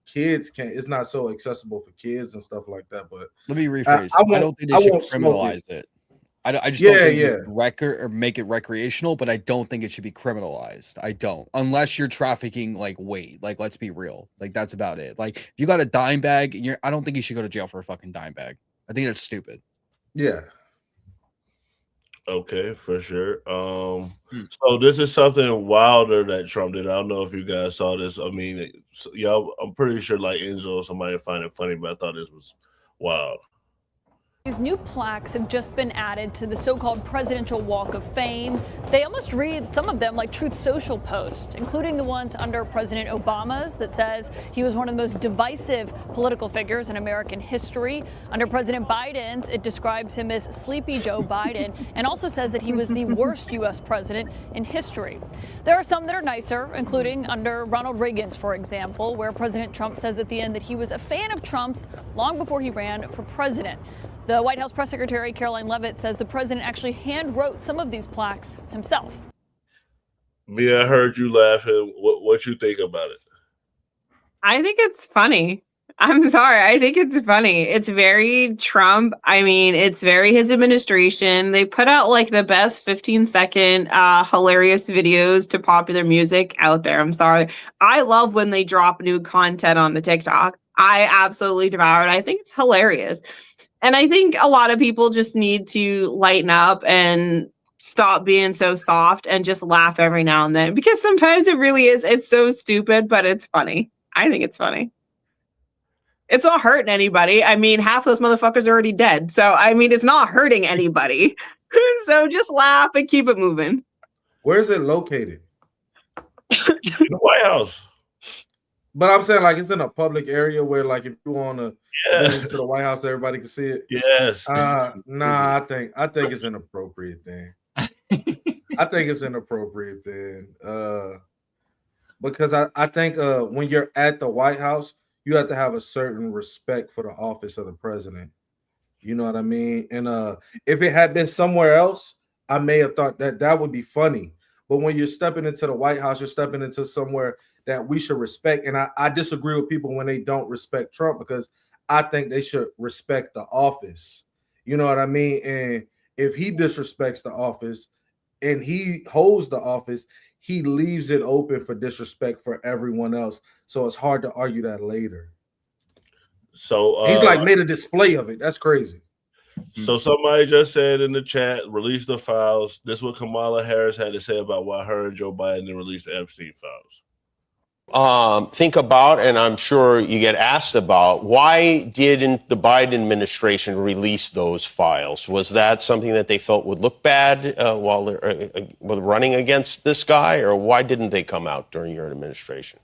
[SPEAKER 4] kids it's not so accessible for kids and stuff like that. But
[SPEAKER 20] let me rephrase. I don't think they should criminalize it. I just don't think it's make it recreational, but I don't think it should be criminalized. I don't, unless you're trafficking like weight. Like, let's be real. Like, that's about it. Like, if you got a dime bag and I don't think you should go to jail for a fucking dime bag. I think that's stupid.
[SPEAKER 4] Yeah.
[SPEAKER 3] Okay, for sure. So this is something wilder that Trump did. I don't know if you guys saw this. I mean, y'all, I'm pretty sure like Enzo or somebody find it funny, but I thought this was wild.
[SPEAKER 13] These new plaques have just been added to the so-called Presidential Walk of Fame. They almost read, some of them, like Truth Social posts, including the ones under President Obama's that says he was one of the most divisive political figures in American history. Under President Biden's, it describes him as Sleepy Joe Biden and also says that he was the worst U.S. president in history. There are some that are nicer, including under Ronald Reagan's, for example, where President Trump says at the end that he was a fan of Trump's long before he ran for president. The White House press secretary, Caroline Leavitt, says the president actually hand-wrote some of these plaques himself.
[SPEAKER 3] Mia, I heard you laughing. What you think about it?
[SPEAKER 22] I think it's funny. I'm sorry. I think it's funny. It's very Trump. I mean, it's very his administration. They put out like the best 15-second hilarious videos to popular music out there. I'm sorry. I love when they drop new content on the TikTok. I absolutely devour it. I think it's hilarious. And I think a lot of people just need to lighten up and stop being so soft and just laugh every now and then, because sometimes it really is. It's so stupid, but it's funny. I think it's funny. It's not hurting anybody. I mean, half those motherfuckers are already dead. So, I mean, it's not hurting anybody. So just laugh and keep it moving.
[SPEAKER 4] Where is it located?
[SPEAKER 3] In the White House.
[SPEAKER 4] But I'm saying, like, it's in a public area where, like, if you want to visit to the White House, everybody can see it.
[SPEAKER 3] Yes.
[SPEAKER 4] Nah, I think it's an appropriate thing. I think it's an appropriate thing. Because I think when you're at the White House, you have to have a certain respect for the office of the president. You know what I mean? And if it had been somewhere else, I may have thought that would be funny. But when you're stepping into the White House, you're stepping into somewhere that we should respect. And I disagree with people when they don't respect Trump, because I think they should respect the office. You know what I mean? And if he disrespects the office and he holds the office, he leaves it open for disrespect for everyone else. So it's hard to argue that later.
[SPEAKER 3] So
[SPEAKER 4] he's like made a display of it. That's crazy.
[SPEAKER 3] So somebody just said in the chat, release the files. This is what Kamala Harris had to say about why her and Joe Biden didn't release the Epstein files.
[SPEAKER 14] Think about, and I'm sure you get asked about, why didn't the Biden administration release those files? Was that something that they felt would look bad while they're running against this guy, or why didn't they come out during your administration?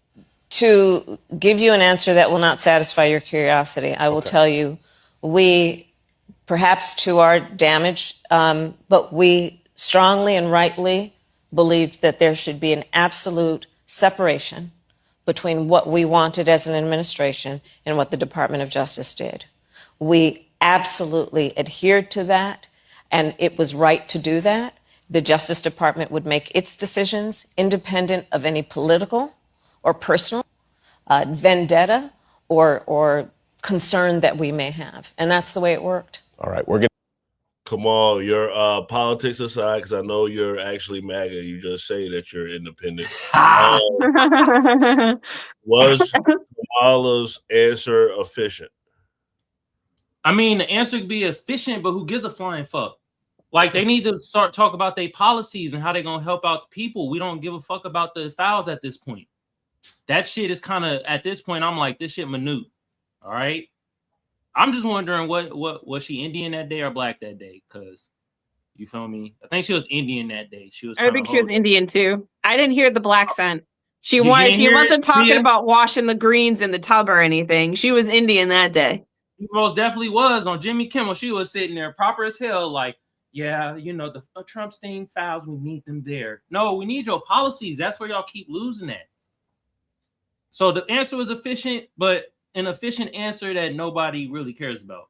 [SPEAKER 15] To give you an answer that will not satisfy your curiosity, I will tell you, we, perhaps to our damage, but we strongly and rightly believed that there should be an absolute separation between what we wanted as an administration and what the Department of Justice did. We absolutely adhered to that, and it was right to do that. The Justice Department would make its decisions independent of any political or personal vendetta or concern that we may have. And that's the way it worked.
[SPEAKER 14] All right, we're going to.
[SPEAKER 3] Kamal, your politics aside, because I know you're actually MAGA. You just say that you're independent. Was Kamala's answer efficient?
[SPEAKER 7] I mean, the answer could be efficient, but who gives a flying fuck? Like, they need to start talking about their policies and how they're going to help out the people. We don't give a fuck about the files at this point. That shit is kind of, at this point, I'm like, this shit minute. All right? I'm just wondering, what was she Indian that day or black that day? Because, you feel me? I think she was Indian that day.
[SPEAKER 22] I think she was Indian too. I didn't hear the black scent. She wasn't talking about washing the greens in the tub or anything. She was Indian that day.
[SPEAKER 7] She most definitely was. On Jimmy Kimmel, she was sitting there proper as hell, like, yeah, you know, the Trump Sting files, we need them there. No, we need your policies. That's where y'all keep losing at. So the answer was efficient, but an efficient answer that nobody really cares about.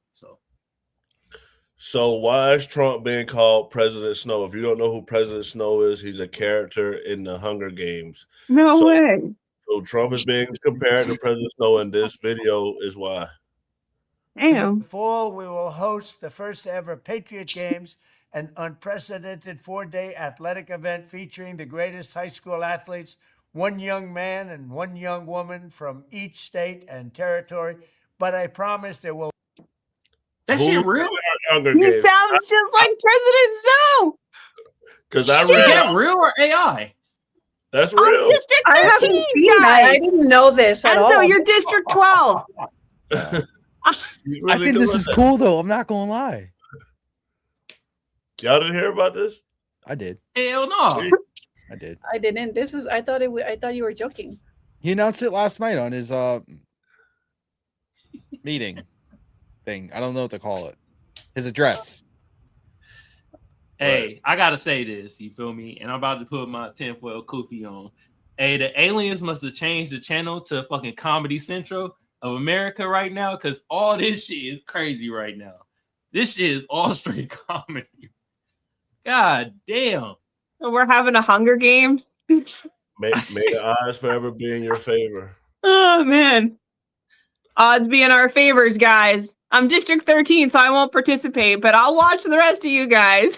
[SPEAKER 3] So why is Trump being called President Snow? If you don't know who President Snow is, he's a character in the Hunger Games.
[SPEAKER 22] No way.
[SPEAKER 3] So Trump is being compared to President Snow, and this video is why.
[SPEAKER 22] Damn.
[SPEAKER 24] In the fall, we will host the first ever Patriot Games, an unprecedented 4-day athletic event featuring the greatest high school athletes, one young man and one young woman from each state and territory. But I promise there will.
[SPEAKER 7] That shit real?
[SPEAKER 22] He sounds just like President Snow.
[SPEAKER 3] Because I
[SPEAKER 22] Shit.
[SPEAKER 3] read.
[SPEAKER 7] Is that real or AI?
[SPEAKER 3] That's real.
[SPEAKER 22] I'm District 13,
[SPEAKER 10] I haven't seen that. I didn't know this at all.
[SPEAKER 22] No, you're District 12.
[SPEAKER 20] I think this is cool though. I'm not gonna lie.
[SPEAKER 3] Y'all didn't hear about this?
[SPEAKER 20] I did.
[SPEAKER 7] Hell no.
[SPEAKER 20] I did.
[SPEAKER 10] I didn't. I thought you were joking.
[SPEAKER 20] He announced it last night on his meeting thing. I don't know what to call it. His address.
[SPEAKER 7] Hey, I gotta say this, you feel me? And I'm about to put my tinfoil kufi on. Hey, the aliens must have changed the channel to fucking Comedy Central of America right now, because all this shit is crazy right now. This shit is all straight comedy. God damn.
[SPEAKER 22] We're having a Hunger Games.
[SPEAKER 3] May the odds forever be in your favor.
[SPEAKER 22] Oh man. Odds be in our favors, guys. I'm District 13, so I won't participate, but I'll watch the rest of you guys.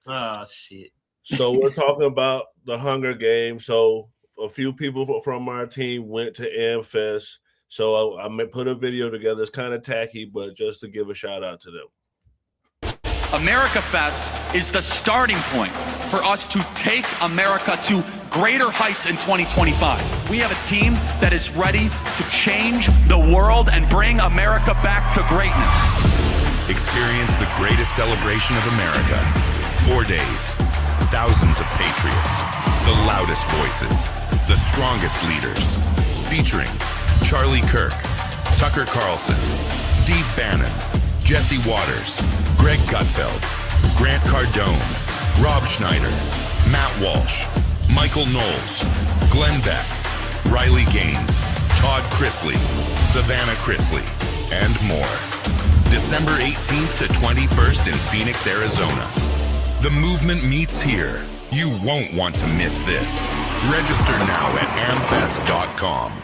[SPEAKER 7] Oh shit.
[SPEAKER 3] So we're talking about the Hunger Games. So a few people from our team went to AmFest. So I put a video together. It's kind of tacky, but just to give a shout out to them.
[SPEAKER 5] America Fest is the starting point for us to take America to greater heights in 2025. We have a team that is ready to change the world and bring America back to greatness.
[SPEAKER 17] Experience the greatest celebration of America. 4 days, thousands of patriots, the loudest voices, the strongest leaders, featuring Charlie Kirk, Tucker Carlson, Steve Bannon, Jesse Waters, Greg Gutfeld, Grant Cardone, Rob Schneider, Matt Walsh, Michael Knowles, Glenn Beck, Riley Gaines, Todd Chrisley, Savannah Chrisley, and more. December 18th to 21st in Phoenix, Arizona. The movement meets here. You won't want to miss this. Register now at amfest.com.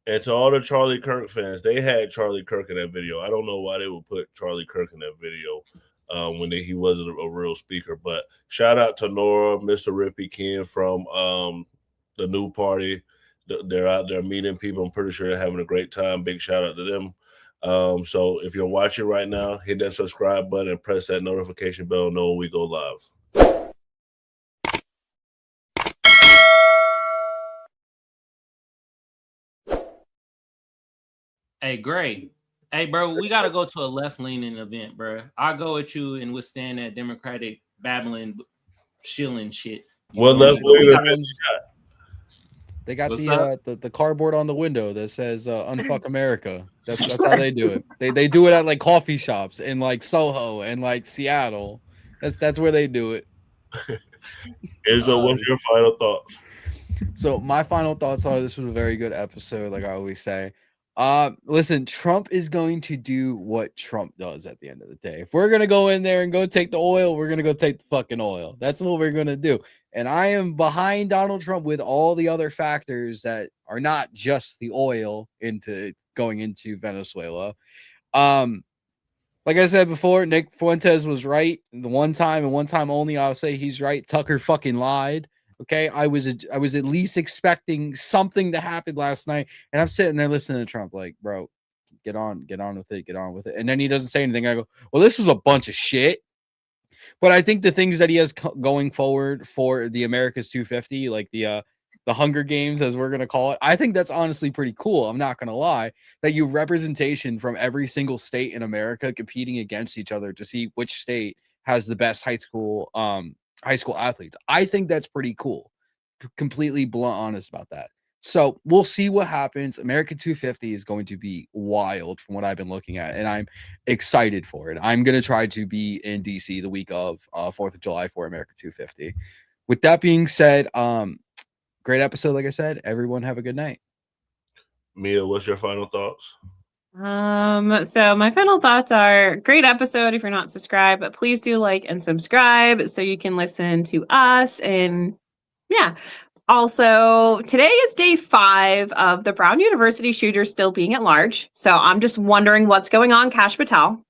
[SPEAKER 3] And to all the Charlie Kirk fans, they had Charlie Kirk in that video. I don't know why they would put Charlie Kirk in that video when he wasn't a real speaker. But shout out to Nora, Mr. Rippy, Ken from the new party. They're out there meeting people. I'm pretty sure they're having a great time. Big shout out to them. So if you're watching right now, hit that subscribe button and press that notification bell. Know when we go live.
[SPEAKER 7] Hey, Gray. Hey, bro, we got to go to a left-leaning event, bro. I'll go with you and withstand that Democratic babbling, shilling shit.
[SPEAKER 3] What left-leaning event you got?
[SPEAKER 20] They got the cardboard on the window that says "Unfuck America." That's how they do it. They do it at like coffee shops in like Soho and like Seattle. That's where they do it.
[SPEAKER 3] Izzo, what's your final thoughts?
[SPEAKER 20] So my final thoughts are: this was a very good episode, like I always say. Listen, Trump is going to do what Trump does at the end of the day. If we're gonna go in there and go take the oil, we're gonna go take the fucking oil. That's what we're gonna do. And I am behind Donald Trump with all the other factors that are not just the oil going into Venezuela. Like I said before, Nick Fuentes was right the one time and one time only. I'll say he's right. Tucker fucking lied. Okay, I was at least expecting something to happen last night, and I'm sitting there listening to Trump like, bro, get on with it. And then he doesn't say anything. I go, well, this is a bunch of shit. But I think the things that he has going forward for the America's 250, like the Hunger Games, as we're gonna call it, I think that's honestly pretty cool. I'm not gonna lie, that you representation from every single state in America competing against each other to see which state has the best high school athletes. I think that's pretty cool. Completely blunt honest about that. So we'll see what happens. America 250 is going to be wild from what I've been looking at, and I'm excited for it. I'm going to try to be in DC the week of 4th of July for America 250. With that being said, great episode. Like I said, everyone have a good night.
[SPEAKER 3] Mia, what's your final thoughts?
[SPEAKER 22] So my final thoughts are great episode. If you're not subscribed, but please do like and subscribe so you can listen to us. And yeah, also today is day 5 of the Brown University shooter still being at large. So I'm just wondering what's going on, Kash Patel.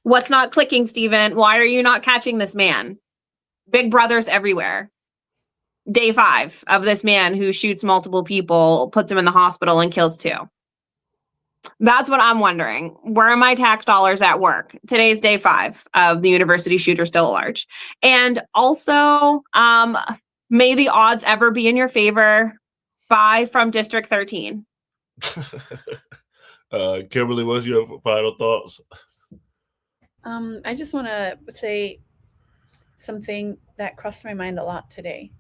[SPEAKER 22] What's not clicking, Steven? Why are you not catching this man? Big brothers everywhere. Day 5 of this man who shoots multiple people, puts them in the hospital and kills 2. That's what I'm wondering. Where are my tax dollars at work? Today's day 5 of the university shooter still at large. And also, may the odds ever be in your favor. Bye from District 13.
[SPEAKER 3] Kimberly, what's your final thoughts?
[SPEAKER 10] I just want to say something that crossed my mind a lot today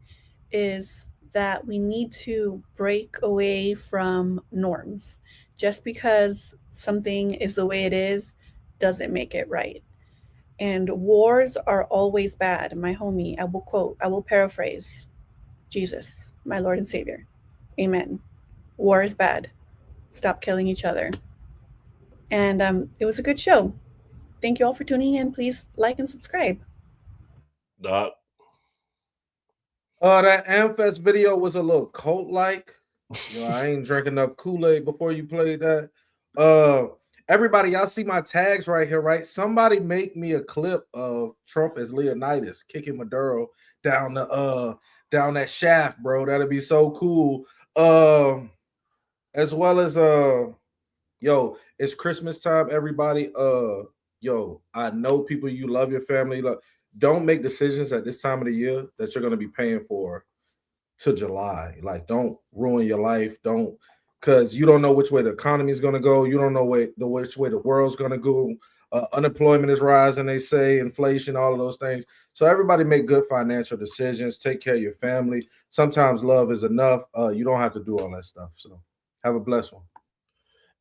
[SPEAKER 10] is that we need to break away from norms. Just because something is the way it is doesn't make it right. And wars are always bad. My homie, I will paraphrase Jesus, my Lord and Savior. Amen. War is bad. Stop killing each other. And it was a good show. Thank you all for tuning in. Please like and subscribe.
[SPEAKER 3] Doc.
[SPEAKER 4] That Amfest video was a little cult-like. I ain't drinking enough Kool-Aid before you played that. Everybody, y'all see my tags right here, right? Somebody make me a clip of Trump as Leonidas kicking Maduro down that shaft, bro. That'd be so cool. As well as yo, it's Christmas time, everybody. Yo, I know people, you love your family. Don't make decisions at this time of the year that you're going to be paying for to July. Like, don't ruin your life. Don't, because you don't know which way the economy is going to go. You don't know which way the world's going to go. Unemployment is rising, they say, inflation, all of those things. So everybody make good financial decisions. Take care of your family. Sometimes love is enough. You don't have to do all that stuff. So have a blessed one.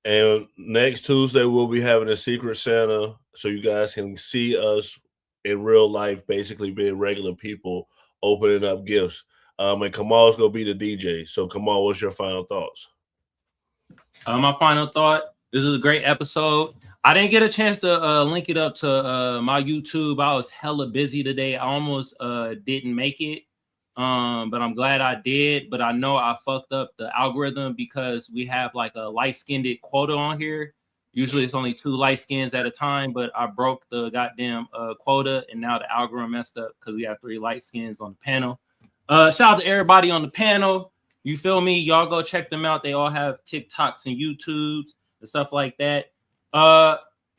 [SPEAKER 3] And next Tuesday, we'll be having a Secret Santa so you guys can see us in real life, basically being regular people, opening up gifts. And Kamal's going to be the DJ. So, Kamal, what's your final thoughts?
[SPEAKER 7] My final thought, this is a great episode. I didn't get a chance to link it up to my YouTube. I was hella busy today. I almost didn't make it. But I'm glad I did. But I know I fucked up the algorithm because we have like a light-skinned quota on here. Usually it's only 2 light skins at a time, but I broke the goddamn quota, and now the algorithm messed up because we have 3 light skins on the panel. Shout out to everybody on the panel. You feel me? Y'all go check them out. They all have TikToks and YouTubes and stuff like that.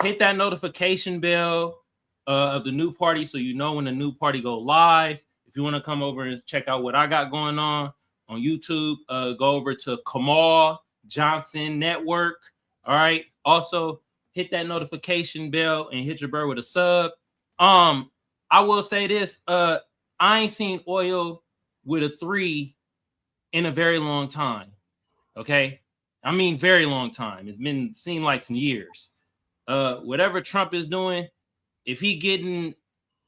[SPEAKER 7] Hit that notification bell of the new party so you know when the new party go live. If you want to come over and check out what I got going on YouTube, go over to Kamal Johnson Network. All right. Also, hit that notification bell and hit your bird with a sub. I will say this. I ain't seen oil with a 3 in a very long time. Okay. I mean, very long time. It's seemed like some years. Whatever Trump is doing, if he getting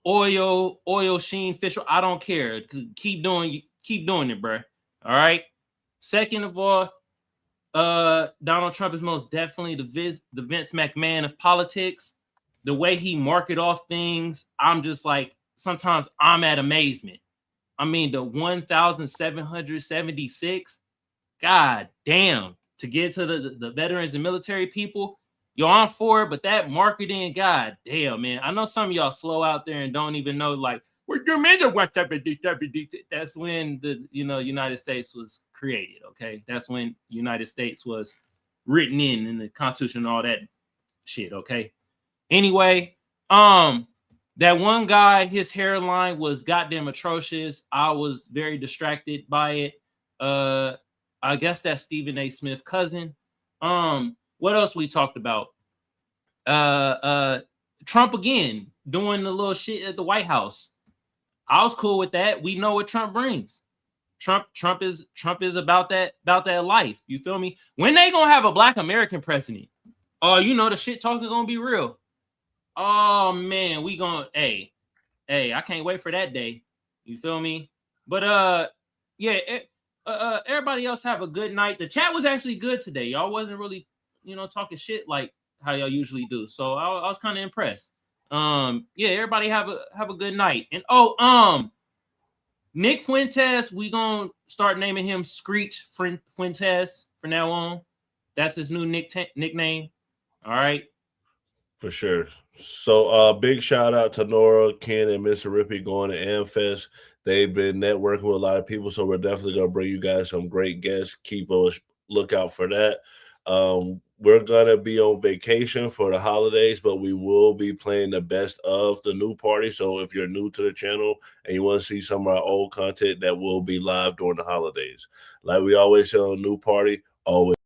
[SPEAKER 7] oil sheen fish, I don't care. Keep doing it, bro. All right. Second of all, Donald Trump is most definitely the Vince McMahon of politics. The way he market off things, I'm just like, sometimes I'm at amazement. I mean, the 1,776, god damn, to get to the veterans and military people. Yo, I'm for it, but that marketing, god damn, man. I know some of y'all slow out there and don't even know, like, we're doing what that's when the United States was created. Okay, that's when United States was written in the Constitution and all that shit. Okay. Anyway, that one guy, his hairline was goddamn atrocious. I was very distracted by it. I guess that's Stephen A. Smith's cousin. What else we talked about? Trump again doing the little shit at the White House. I was cool with that. We know what Trump brings. Trump is about that life. You feel me? When they gonna have a Black American president? Oh, the shit talking gonna be real. Oh man, we gonna hey, I can't wait for that day. You feel me? But yeah, everybody else have a good night. The chat was actually good today. Y'all wasn't really, talking shit like how y'all usually do. So I was kind of impressed. Yeah, everybody have a good night. And Nick Fuentes, we gonna start naming him Screech Fuentes from now on. That's his new nickname. All right.
[SPEAKER 3] For sure. So big shout out to Nora, Ken, and Mr. Rippy going to AmFest. They've been networking with a lot of people, so we're definitely going to bring you guys some great guests. Keep a lookout for that. We're going to be on vacation for the holidays, but we will be playing the best of the new party. So if you're new to the channel and you want to see some of our old content, that will be live during the holidays. Like we always say on New Party, always.